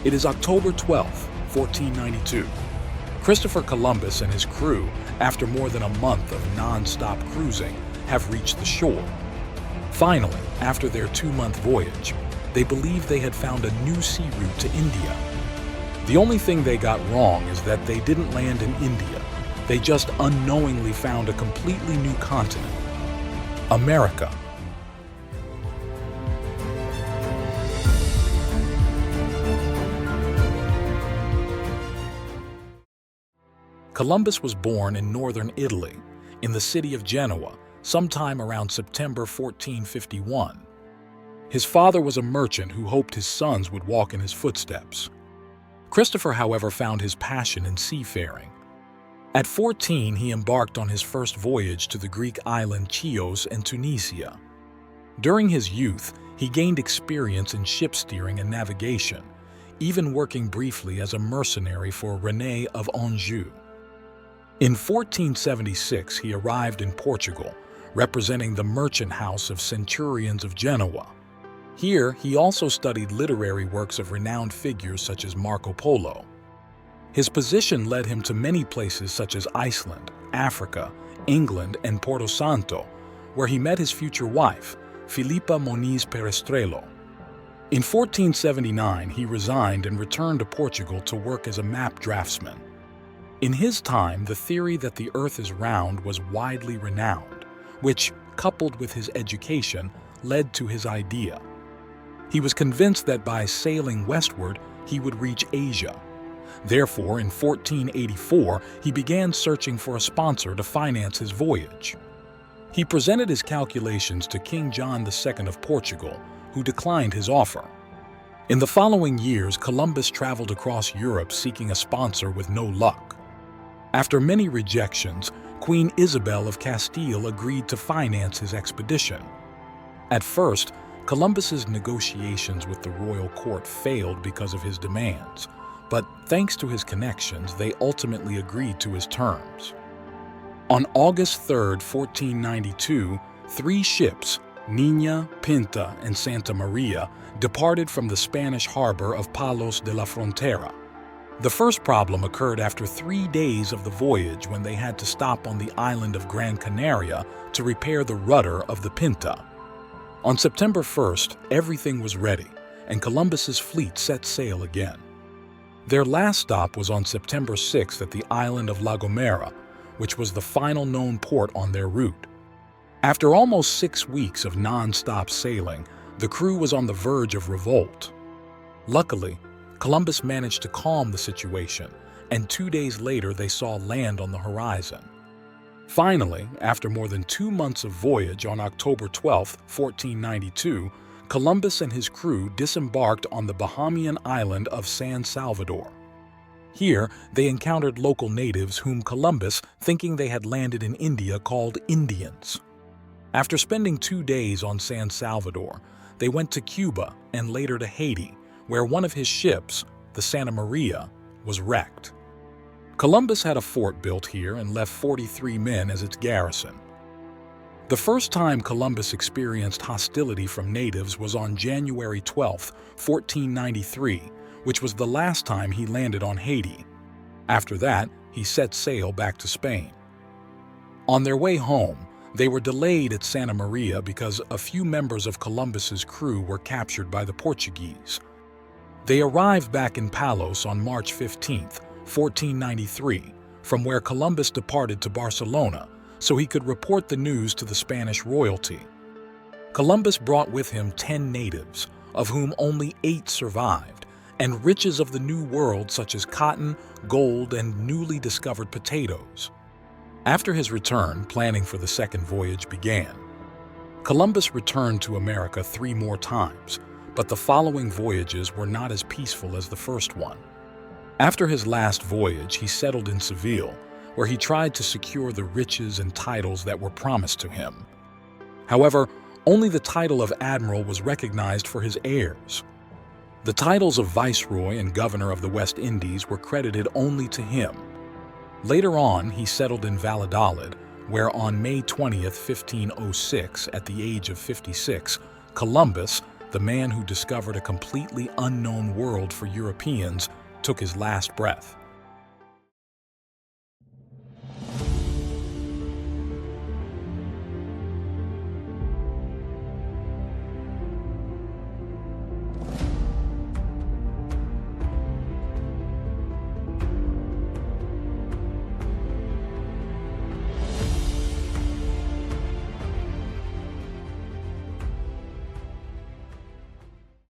It is October 12th, 1492. Christopher Columbus and his crew, after more than a month of non-stop cruising, have reached the shore. Finally, after their 2-month voyage, they believed they had found a new sea route to India. The only thing they got wrong is that they didn't land in India. They just unknowingly found a completely new continent, America. Columbus was born in northern Italy, in the city of Genoa, sometime around September 1451. His father was a merchant who hoped his sons would walk in his footsteps. Christopher, however, found his passion in seafaring. At 14, he embarked on his first voyage to the Greek island Chios and Tunisia. During his youth, he gained experience in ship steering and navigation, even working briefly as a mercenary for René of Anjou. In 1476, he arrived in Portugal, representing the merchant house of Centurions of Genoa. Here, he also studied literary works of renowned figures such as Marco Polo. His position led him to many places such as Iceland, Africa, England, and Porto Santo, where he met his future wife, Filipa Moniz Perestrello. In 1479, he resigned and returned to Portugal to work as a map draftsman. In his time, the theory that the Earth is round was widely renowned, which, coupled with his education, led to his idea. He was convinced that by sailing westward, he would reach Asia. Therefore, in 1484, he began searching for a sponsor to finance his voyage. He presented his calculations to King John II of Portugal, who declined his offer. In the following years, Columbus traveled across Europe seeking a sponsor with no luck. After many rejections, Queen Isabel of Castile agreed to finance his expedition. At first, Columbus's negotiations with the royal court failed because of his demands, but thanks to his connections, they ultimately agreed to his terms. On August 3, 1492, 3 ships, Niña, Pinta, and Santa Maria, departed from the Spanish harbor of Palos de la Frontera. The first problem occurred after 3 days of the voyage when they had to stop on the island of Gran Canaria to repair the rudder of the Pinta. On September 1st, everything was ready, and Columbus's fleet set sail again. Their last stop was on September 6th at the island of La Gomera, which was the final known port on their route. After almost 6 weeks of non-stop sailing, the crew was on the verge of revolt. Luckily, Columbus managed to calm the situation, and 2 days later they saw land on the horizon. Finally, after more than 2 months of voyage on October 12, 1492, Columbus and his crew disembarked on the Bahamian island of San Salvador. Here, they encountered local natives whom Columbus, thinking they had landed in India, called Indians. After spending 2 days on San Salvador, they went to Cuba and later to Haiti, where one of his ships, the Santa Maria, was wrecked. Columbus had a fort built here and left 43 men as its garrison. The first time Columbus experienced hostility from natives was on January 12, 1493, which was the last time he landed on Haiti. After that, he set sail back to Spain. On their way home, they were delayed at Santa Maria because a few members of Columbus's crew were captured by the Portuguese. They arrived back in Palos on March 15, 1493, from where Columbus departed to Barcelona so he could report the news to the Spanish royalty. Columbus brought with him 10 natives, of whom only 8 survived, and riches of the New World such as cotton, gold, and newly discovered potatoes. After his return, planning for the second voyage began. Columbus returned to America 3 more times, but the following voyages were not as peaceful as the first one. After his last voyage, he settled in Seville, where he tried to secure the riches and titles that were promised to him. However, only the title of admiral was recognized for his heirs. The titles of viceroy and governor of the West Indies were credited only to him. Later on, he settled in Valladolid, where on May 20, 1506, at the age of 56, Columbus, the man who discovered a completely unknown world for Europeans took his last breath.